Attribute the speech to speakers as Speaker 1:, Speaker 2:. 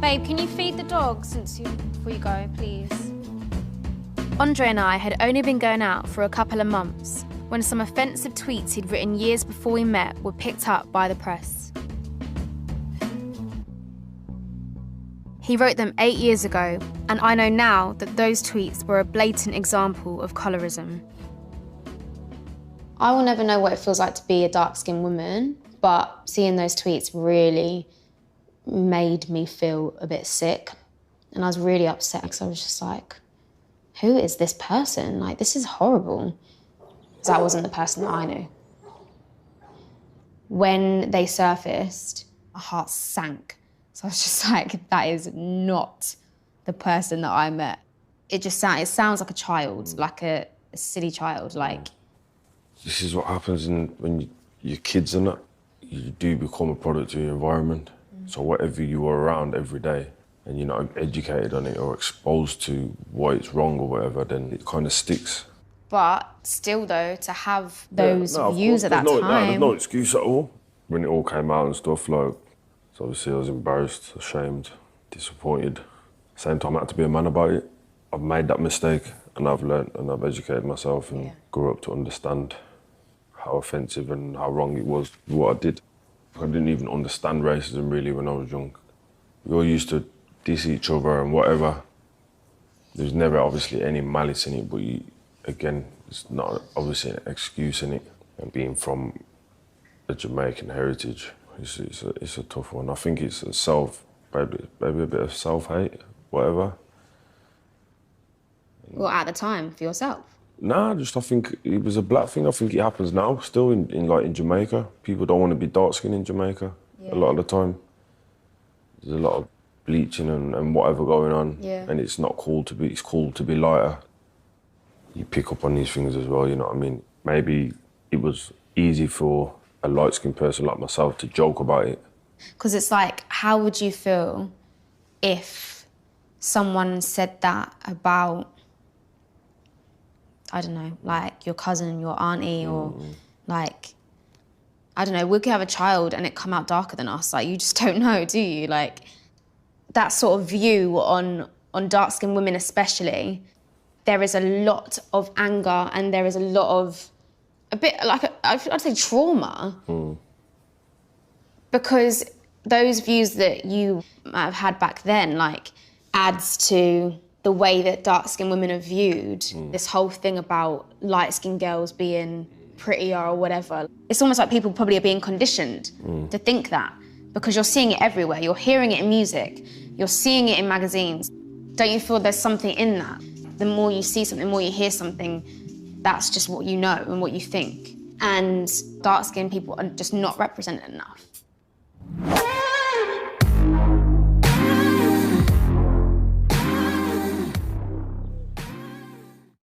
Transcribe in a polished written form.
Speaker 1: Babe, can you feed the dog before you go, please?
Speaker 2: Andre and I had only been going out for a couple of months when some offensive tweets he'd written years before we met were picked up by the press. He wrote them 8 years ago, and I know now that those tweets were a blatant example of colorism.
Speaker 3: I will never know what it feels like to be a dark-skinned woman, but seeing those tweets really made me feel a bit sick. And I was really upset because I was just like, who is this person? Like, this is horrible. Because that wasn't the person that I knew. When they surfaced, my heart sank. So I was just like, that is not the person that I met. It sounds like a child, like a silly child, like.
Speaker 4: This is what happens when you're kids and that. You do become a product of your environment. So whatever you are around every day and you're not educated on it or exposed to why it's wrong or whatever, then it kind of sticks.
Speaker 3: But still, though, to have those views at that time...
Speaker 4: there's no excuse at all. When it all came out and stuff, like, so obviously I was embarrassed, ashamed, disappointed. Same time I had to be a man about it. I've made that mistake and I've learnt and I've educated myself and grew up to understand how offensive and how wrong it was what I did. I didn't even understand racism really when I was young. We all used to diss each other and whatever. There's never obviously any malice in it, but again, it's not obviously an excuse in it. And being from a Jamaican heritage, it's a tough one. I think it's maybe a bit of self-hate, whatever.
Speaker 3: Well, at the time, for yourself?
Speaker 4: Nah, I think it was a black thing. I think it happens now, still in Jamaica. People don't want to be dark-skinned in Jamaica a lot of the time. There's a lot of bleaching and whatever going on, and it's not cool to be. It's cool to be lighter. You pick up on these things as well. You know what I mean? Maybe it was easy for a light-skinned person like myself to joke about it.
Speaker 3: Because it's like, how would you feel if someone said that about, I don't know, like your cousin, your auntie, or like, I don't know, we could have a child and it come out darker than us. Like, you just don't know, do you? Like, that sort of view on dark-skinned women especially, there is a lot of anger and there is a lot of, a bit like, I'd say trauma. Because those views that you might have had back then, like, adds to the way that dark-skinned women are viewed. This whole thing about light-skinned girls being prettier or whatever. It's almost like people probably are being conditioned to think that, because you're seeing it everywhere. You're hearing it in music. You're seeing it in magazines. Don't you feel there's something in that? The more you see something, the more you hear something, that's just what you know and what you think. And dark-skinned people are just not represented enough.